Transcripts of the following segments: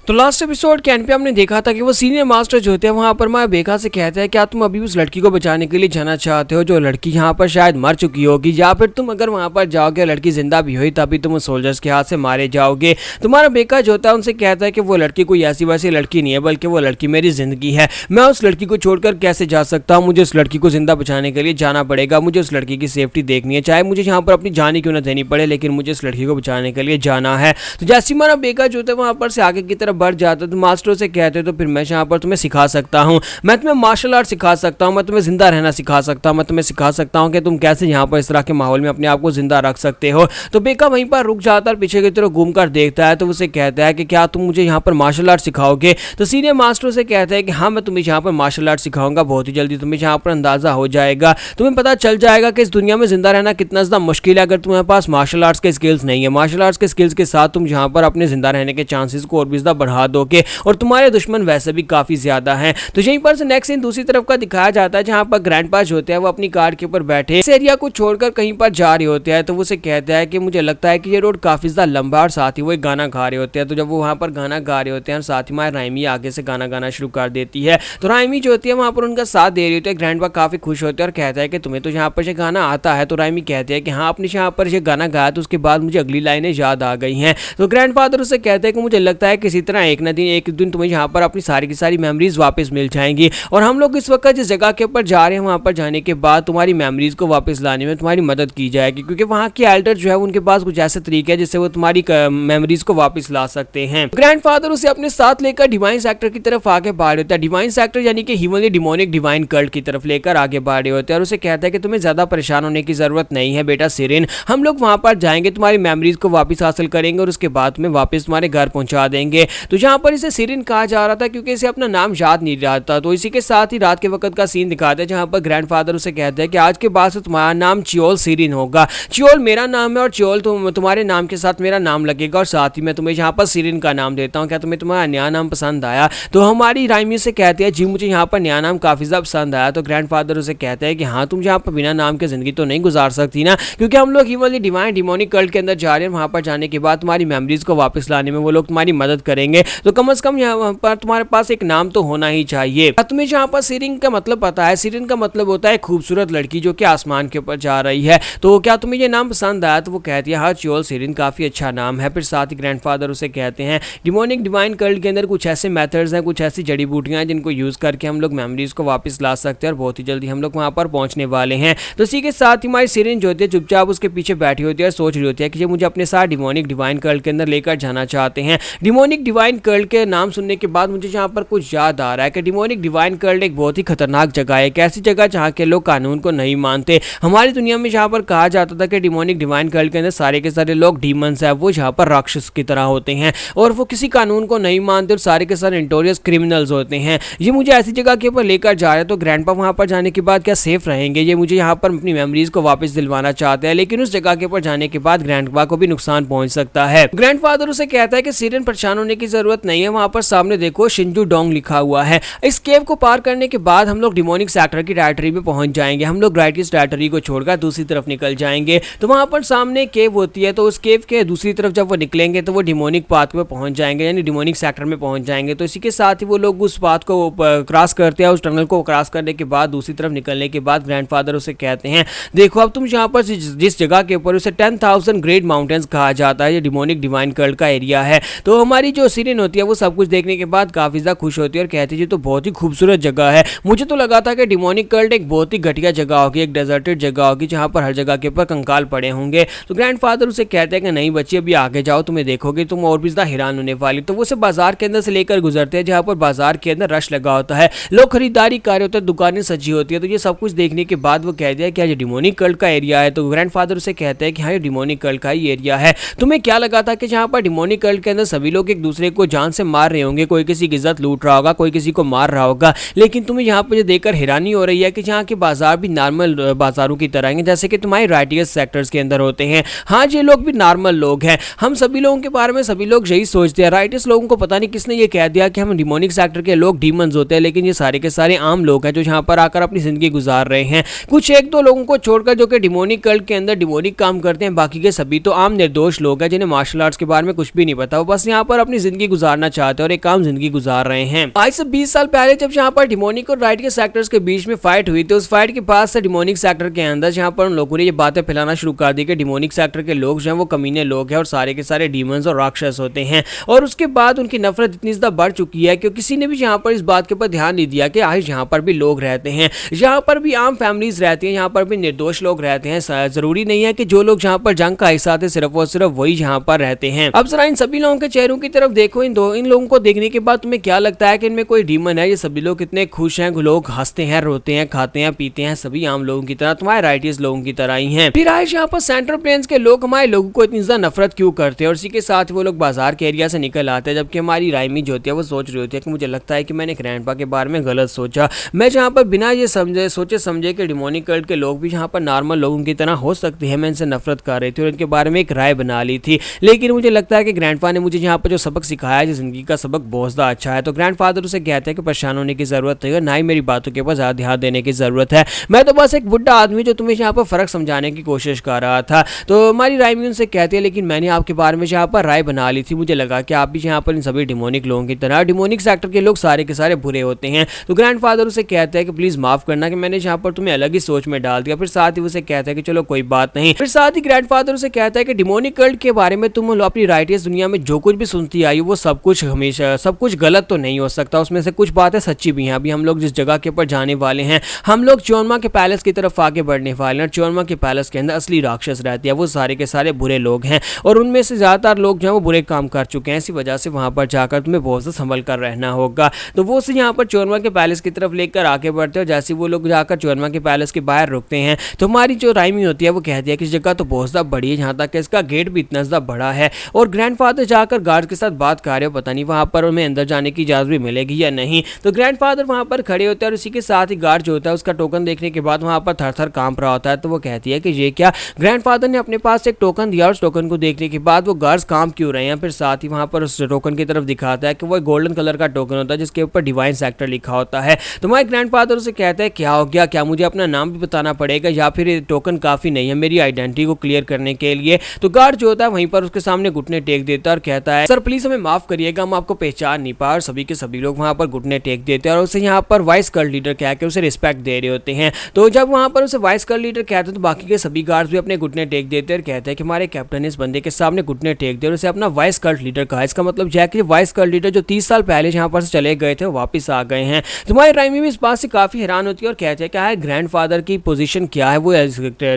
तो last episode के and पे हमने देखा था कि वो सीनियर मास्टर जो होते हैं वहाँ पर माया बेखा से कहते हैं क्या तुम अभी उस लड़की को बचाने के लिए जाना चाहते हो जो लड़की यहाँ पर शायद मर चुकी होगी, या फिर तुम अगर वहाँ पर जाओगे लड़की जिंदा भी हुई तभी तुम उस सोल्जर्स के हाथ से मारे जाओगे। तुम्हारा बेखा जो होता है उनसे कहता है कि वो लड़की कोई ऐसी वैसी लड़की नहीं है बल्कि वो लड़की मेरी जिंदगी है। मैं उस लड़की को छोड़कर कैसे जा सकता हूँ, मुझे उस लड़की को जिंदा बचाने के लिए जाना पड़ेगा, मुझे उस लड़की की सेफ्टी देखनी है, चाहे मुझे यहाँ पर अपनी जान ही क्यों ना देनी पड़े, लेकिन मुझे उस लड़की को बचाने के लिए जाना है। तो जैसे हमारा बेखा जो होता है वहाँ पर से आगे की तरफ बढ़ जाता है तो मास्टरों से कहते हो तो फिर मैं यहाँ पर तुम्हें सिखा सकता हूँ, मैं तुम्हें मार्शल आर्ट सिखा सकता हूँ, मैं तुम्हें जिंदा रहना सिखा सकता हूँ, मैं तुम्हें सिखा सकता हूँ कि तुम कैसे यहाँ पर इस तरह के माहौल में अपने आप को जिंदा रख सकते हो। तो बेखा वहीं पर रुक जाता है, पीछे की तरफ घूम कर देखता है तो उसे कहता है कि क्या तुम मुझे यहाँ पर मार्शल आर्ट सिखाओगे। तो सीनियर मास्टर से कहता है कि हाँ मैं तुम्हें यहाँ पर मार्शल आर्ट सिखाऊंगा, बहुत ही जल्दी तुम्हें यहाँ पर अंदाजा हो जाएगा, तुम्हें पता चल जाएगा कि इस दुनिया में जिंदा रहना कितना ज़्यादा मुश्किल है अगर तुम्हारे पास मार्शल आर्ट्स के स्किल्स नहीं है। मार्शल आर्ट्स के स्किल्स के साथ तुम यहाँ पर अपने जिंदा रहने के चांसेस को और भी ज़्यादा बढ़ा दोगे और तुम्हारे दुश्मन वैसे भी काफ़ी ज़्यादा हैं। तो यहीं पर से नेक्स्ट सीन दूसरी तरफ का दिखाया जाता है जहाँ पर ग्रैंडपा जो होते हैं वो अपनी कार के ऊपर बैठे इस एरिया को छोड़कर कहीं पर जा रहे होते हैं। तो वो उसे कहता है कि मुझे लगता है कि ये रोड काफ़ी ज़्यादा लंबा और साथ ही वो एक गाना गा रहे होते हैं। तो जब वो वहाँ पर गाना गा रहे होते हैं और साथ ही माँ राइमी आगे से गाना गाना शुरू कर देती है तो राइमी जो होती है वहाँ पर उनका साथ दे रही होती है। ग्रैंडपा काफ़ी खुश होते हैं और कहता है कि तुम्हें तो यहाँ पर ये गाना आता है। तो राइमी कहते हैं कि हाँ आपने यहाँ पर ये गाना गाया तो उसके बाद मुझे अगली लाइनें याद आ गई हैं। तो ग्रैंडफादर उसे कहते हैं कि मुझे लगता है किसी तरह एक दिन तुम्हें यहाँ पर अपनी सारी की सारी मेमोरीज वापस मिल जाएंगी और हम लोग इस वक्त जिस जगह के ऊपर जा रहे हैं वहाँ पर जाने के बाद तुम्हारी मेमोरीज को वापस लाने में तुम्हारी मदद की जाएगी, क्योंकि वहाँ के एल्डर जो है उनके पास कुछ ऐसे तरीके हैं जिससे वो तुम्हारी मेमोरीज को वापस ला सकते हैं। ग्रैंडफादर उसे अपने साथ लेकर डिवाइन सेक्टर की तरफ आगे बढ़ रहे होता है। डिवाइन सेक्टर यानी कि ह्यूमनली डिमोनिक डिवाइन कल्ट की तरफ लेकर आगे बढ़ रहे होते हैं और उसे कहता है कि तुम्हें ज्यादा परेशान होने की जरूरत नहीं है बेटा सिरिन, हम लोग वहाँ पर जाएंगे, तुम्हारी मेमोरीज को वापस हासिल करेंगे और उसके बाद में वापस तुम्हारे घर पहुंचा देंगे। तो जहाँ पर इसे सिरिन कहा जा रहा था क्योंकि इसे अपना नाम याद नहीं रहा था। तो इसी के साथ ही रात के वक्त का सीन दिखाते हैं जहाँ पर ग्रैंडफादर उसे कहते हैं कि आज के बाद से तुम्हारा नाम चियोल सिरिन होगा। चियोल मेरा नाम है और चियोल तुम्हारे नाम के साथ मेरा नाम लगेगा और साथ ही मैं तुम्हें यहाँ पर सिरिन का नाम देता हूँ, क्या तुम्हें तुम्हारा नया नाम पसंद आया। तो हमारी राइमी से कहती है जी मुझे यहाँ पर नया नाम काफ़ी ज़्यादा पसंद आया। तो ग्रैंडफादर उसे कहते हैं कि हाँ तुम यहाँ पर बिना नाम के ज़िंदगी तो नहीं गुजार सकती ना, क्योंकि हम लोग ह्यूमनली डिवाइन डिमोनिक कल्ट के अंदर जा रहे हैं। वहाँ पर जाने के बाद तुम्हारी मेमोरीज को वापस लाने में वो लोग तुम्हारी मदद करेंगे, तो कम से कम यहाँ पर तुम्हारे पास एक नाम तो होना ही चाहिए। तुम्हें यहाँ पर सिरिन का मतलब पता है, सिरिन का मतलब होता है खूबसूरत लड़की जो कि आसमान के ऊपर जा रही है। तो क्या तुम्हें ये नाम पसंद आया। तो वो कहती है हाँ चियोल सिरिन काफ़ी अच्छा नाम है। फिर साथ ही ग्रैंडफादर उसे कहते हैं डिमोनिक डिवाइन कल्ट के अंदर कुछ ऐसे मेथड्स हैं, कुछ ऐसी जड़ी बूटियां हैं जिनको यूज़ करके हम लोग मेमोरीज को वापस ला सकते हैं और बहुत ही जल्दी हम लोग वहाँ पर पहुँचने वाले हैं। तो इसी के साथ ही हमारी सिरिन जो होती है चुपचाप उसके पीछे बैठी होती है और सोच रही होती है कि ये मुझे अपने साथ डिमोनिक डिवाइन कल्ट के अंदर लेकर जाना चाहते हैं। डिमोनिक डिवाइन कल्ट के नाम सुनने के बाद मुझे यहाँ पर कुछ याद आ रहा है कि डिमोनिक डिवाइन कल्ट एक बहुत ही खतरनाक जगह है, एक ऐसी जगह जहाँ के लोग कानून को नहीं मानते। हमारी दुनिया में जहाँ पर कहा जाता था कि डिमोनिक डिवाइन कल्ट के अंदर सारे के सारे लोग डीमंस है, वो यहाँ पर राक्षस की तरह होते हैं और वो किसी कानून को नहीं मानते और सारे के सारे इंटोरियस क्रिमिनल्स होते हैं। ये मुझे ऐसी जगह के ऊपर लेकर जा रहे हैं। तो ग्रैंडपा वहाँ पर जाने के बाद क्या सेफ रहेंगे, ये मुझे यहाँ पर अपनी मेमोरीज को वापस दिलवाना चाहते हैं, लेकिन उस जगह के ऊपर जाने के बाद ग्रैंडपा को भी नुकसान पहुंच सकता है। ग्रैंडफादर उसे कहता है कि सिरिन परेशान होने की जरूरत नहीं है, वहाँ पर सामने देखो शिंजू डोंग लिखा हुआ है। इस केव को पार करने के बाद हम लोग डिमोनिक सेक्टर की टेरिटरी में पहुंच जाएंगे। हम लोग राइटिस टेरिटरी को छोड़कर दूसरी तरफ निकल जाएंगे। तो वहाँ पर सामने केव होती है, तो उस केव के दूसरी तरफ जब वो निकलेंगे तो वो डिमोनिक पाथ पे पहुंच जाएंगे, यानी डिमोनिक सेक्टर में पहुंच जाएंगे। तो इसी के साथ ही वो लोग उस पाथ को क्रॉस करते हैं। उस टनल को क्रॉस करने के बाद दूसरी तरफ निकलने के बाद ग्रैंडफादर उसे कहते हैं देखो अब तुम यहाँ पर जिस जगह के ऊपर उसे 10,000 ग्रेट माउंटेन्स कहा जाता है, ये डिमोनिक डिवाइन कल्ट का एरिया है। तो हमारी जो सिरिन होती है वो सब कुछ देखने के बाद काफी ज्यादा खुश होती है और कहती है तो बहुत ही खूबसूरत जगह है। मुझे तो लगा था कि डिमोनिक कल्ट एक बहुत ही घटिया जगह होगी, एक डेजर्टेड जगह होगी जहाँ पर हर जगह के ऊपर कंकाल पड़े होंगे। तो ग्रैंडफादर उसे कहते हैं कि नहीं बच्ची अभी आगे जाओ, तुम्हें देखोगे तुम और भी ज्यादा हैरान होने वाली। तो वो उसे बाजार के अंदर से लेकर गुजरते हैं जहाँ पर बाजार के अंदर रश लगा होता है, लोग खरीदारी कर रहे होते हैं, दुकानें सजी होती है। तो ये सब कुछ देखने के बाद वो कहते हैं कि ये डिमोनिक कल्ट का एरिया है। तो ग्रैंडफादर उसे कहते हैं कि हाँ ये डिमोनिक कल्ट का ही एरिया है। तुम्हें क्या लगा था कि जहाँ पर डिमोनिक कल्ट के अंदर सभी लोग एक दूसरे को जान से मार रहे होंगे, कोई किसी की इज्जत लूट रहा होगा, कोई किसी को मार रहा होगा, लेकिन तुम्हें यहाँ पर देखकर हैरानी हो रही है कि जहाँ के बाजार भी नॉर्मल बाजारों की तरह हैं जैसे कि तुम्हारे राइटियस सेक्टर्स के अंदर होते हैं। हाँ ये लोग भी नॉर्मल लोग हैं, हम सभी लोगों के बारे में सभी लोग यही सोचते हैं। राइटियस लोगों को पता नहीं किसने ये कह दिया कि हम डिमोनिक सेक्टर के लोग डीमंस होते हैं, लेकिन ये सारे के सारे आम लोग हैं जो यहाँ पर आकर अपनी जिंदगी गुजार रहे हैं। कुछ एक दो लोगों को छोड़कर जो कि डिमोनिक कल्ट के अंदर डिमोनिक काम करते हैं, बाकी के सभी तो आम निर्दोष लोग हैं जिन्हें मार्शल आर्ट्स के बारे में कुछ भी नहीं पता, वो बस यहाँ पर अपनी जिंदगी जिंदगी गुजारना चाहते हैं और एक काम जिंदगी गुजार रहे हैं। आज से 20 साल पहले जब यहाँ पर डिमोनिक और राइट के सेक्टर्स के बीच में फाइट हुई, तो उस फाइट के बाद से डिमोनिक सेक्टर के अंदर यहाँ पर उन लोगों ने ये बातें फैलाना शुरू कर दी कि डिमोनिक सेक्टर के लोग जो हैं वो कमीने लोग हैं और सारे के सारे डीमंस और राक्षस होते हैं। और उसके बाद उनकी नफरत इतनी ज्यादा बढ़ चुकी है कि किसी ने भी यहाँ पर इस बात के ऊपर ध्यान नहीं दिया कि आज यहाँ पर भी लोग रहते हैं, यहाँ पर भी आम फैमिलीज रहती हैं, यहाँ पर भी निर्दोष लोग रहते हैं। जरूरी नहीं है कि जो लोग यहाँ पर जंग का हिस्सा थे सिर्फ और सिर्फ वही यहाँ पर रहते हैं। अब जरा इन सभी लोगों के चेहरों की तरफ देखो, इन लोगों को देखने के बाद तुम्हें क्या लगता है कि इनमें कोई डीमन है? ये सभी लोग कितने खुश हैं, लोग हंसते हैं, रोते हैं, खाते हैं, पीते हैं, सभी आम लोगों की तरह, तुम्हारे राइटियस लोगों की तरह ही हैं। फिर आज यहाँ पर सेंट्रल प्लेन्स के लोग हमारे लोगों को इतनी ज्यादा नफरत क्यों करते हैं? और इसी के साथ वो लोग बाजार के एरिया से निकल आते हैं, जबकि हमारी राइमी जो होती है वो सोच रही होती है कि मुझे लगता है कि मैंने ग्रैंडपा के बारे में गलत सोचा। मैं जहाँ पर बिना ये सोचे समझे कि डिमोनिक कल्ट के लोग भी यहाँ पर नॉर्मल लोगों की तरह हो सकते हैं, मैं इनसे नफरत कर रही थी और इनके बारे में एक राय बना ली थी। लेकिन मुझे लगता है कि ग्रैंडपा ने मुझे यहाँ पर जो सबक सिखाया है, जिंदगी का सबक बहुत ज़्यादा अच्छा है। तो ग्रैंडफादर उसे कहते हैं कि परेशान होने की जरूरत नहीं है, ना ही मेरी बातों के ऊपर ज़्यादा ध्यान देने की जरूरत है। मैं तो बस एक बुढ़ा आदमी जो तुम्हें यहाँ पर फर्क समझाने की कोशिश कर रहा था। तो हमारी राइमी उनसे कहती है लेकिन मैंने आपके बारे में यहाँ पर राय बना ली थी, मुझे लगा कि आप भी यहाँ पर इन सभी डिमोनिक लोगों की तरह, डिमोनिक सेक्टर के लोग सारे के सारे बुरे होते हैं। तो ग्रैंडफादर उसे कहते हैं कि प्लीज माफ करना कि मैंने यहाँ पर तुम्हें अलग ही सोच में डाल दिया। फिर साथ ही उसे कहता है कि चलो कोई बात नहीं। फिर साथ ही ग्रैंडफादर उसे कहता है कि डिमोनिक कल्ट के बारे में तुम अपनी राइटियस दुनिया में जो कुछ भी सुनती आई वो सब कुछ हमेशा सब कुछ गलत तो नहीं हो सकता, उसमें से कुछ बातें सच्ची भी हैं। अभी हम लोग जिस जगह के ऊपर जाने वाले हैं, हम लोग चोरमा के पैलेस की तरफ आगे बढ़ने वाले हैं। चोरमा के पैलेस के अंदर असली राक्षस रहती है, वो सारे के सारे बुरे लोग हैं और उनमें से ज्यादातर लोग जो है वो बुरे काम कर चुके हैं। इसी वजह से वहां पर जाकर तुम्हें बहुत से संभल कर रहना होगा। तो वो से यहाँ पर चोरमा के पैलेस की तरफ लेकर आगे बढ़ते हैं और जैसे वो लोग जाकर चोरमा के पैलेस के बाहर रुकते हैं तो हमारी जो राइमी होती है वो कहती है कि इस जगह तो बहुत ज्यादा बड़ी है, यहाँ तक कि इसका गेट भी इतना ज्यादा बड़ा है। और ग्रैंडफादर जाकर गार्ड के साथ बात कर रहे हो, पता नहीं वहां पर उन्हें अंदर जाने की इजाजत भी मिलेगी या नहीं। तो ग्रैंडफादर वहां पर खड़े होते हैं और इसी के साथ ही गार्ड जो होता है उसका टोकन देखने के बाद वहां पर थर थर कांप रहा होता है। तो वो कहती है कि ये क्या? ग्रैंडफादर ने अपने पास एक टोकन दिया और उस टोकन को देखने के बाद वो गार्ड्स कांप क्यों रहे हैं? फिर साथ ही वहां पर उस टोकन की तरफ दिखाता है कि वो गोल्डन कलर का टोकन होता है जिसके ऊपर डिवाइन सेक्टर लिखा होता है। तो हमारे ग्रैंडफादर उसे कहते हैं क्या हो गया, क्या मुझे अपना नाम भी बताना पड़ेगा या फिर ये टोकन काफी नहीं है मेरी आइडेंटिटी को क्लियर करने के लिए? तो गार्ड जो होता है वहीं पर उसके सामने घुटने टेक देता है और कहता है सर प्लीज हमें माफ करिएगा, हम आपको पहचान नहीं पाए। और सभी के सभी लोग वहां पर घुटने टेक देते हैं और उसे यहाँ पर वाइस कल्ट लीडर कह के उसे रिस्पेक्ट दे रहे होते हैं। तो जब वहां पर उसे वाइस कल्ट लीडर कहते हैं तो बाकी के सभी गार्ड्स भी अपने घुटने टेक देते हैं और कहते हैं कि हमारे कैप्टन ने इस बंदे के सामने घुटने टेक दिए और उसे अपना वाइस कल्ट लीडर कहा। इसका मतलब है कि वाइस कल्ट लीडर जो 30 साल पहले यहाँ पर से चले गए थे वापस आ गए हैं। तुम्हारी राइमी भी इस बात से काफी हैरान होती है और कहते हैं क्या है ग्रैंडफादर की पोजीशन क्या है, वो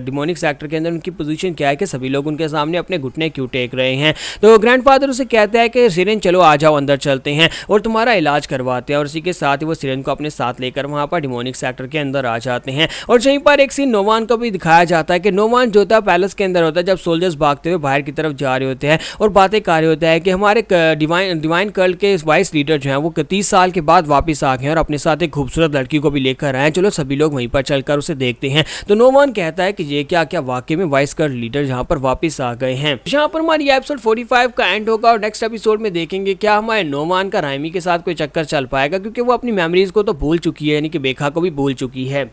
डिमोनिक सेक्टर के अंदर उनकी पोजीशन क्या है कि सभी लोग उनके सामने अपने घुटने क्यों टेक रहे हैं? तो ग्रैंडफादर उसे कहता है कि सिरेन चलो आ जाओ अंदर चलते हैं और तुम्हारा इलाज करवाते हैं। और इसी के साथ ही वो सिरेन को अपने साथ लेकर वहां पर डिमोनिक सेक्टर के अंदर आ जाते हैं। और यहीं पर एक सीन नोवान को भी दिखाया जाता है कि नोवान जो होता है पैलेस के अंदर होता है जब सोल्जर्स भागते हुए बाहर की तरफ जा रहे होते हैं और बातें कर रहे होते हैं कि हमारे डिवाइन कल्ट के वाइस लीडर जो है वो 30 साल के बाद वापस आ गए और अपने साथ एक खूबसूरत लड़की को भी लेकर आए, चलो सभी लोग वहीं पर चलकर उसे देखते हैं। तो नोवान कहता है कि ये क्या क्या वाकई में वाइस कल्ट लीडर यहाँ पर वापस आ गए हैं। यहाँ पर हमारी एपिसोड 45 का एंड होगा और नेक्स्ट एपिसोड में देखेंगे क्या हमारे नोवान का राइमी के साथ कोई चक्कर चल पाएगा, क्योंकि वो अपनी मेमोरीज को तो भूल चुकी है, यानी कि बेखा को भी भूल चुकी है।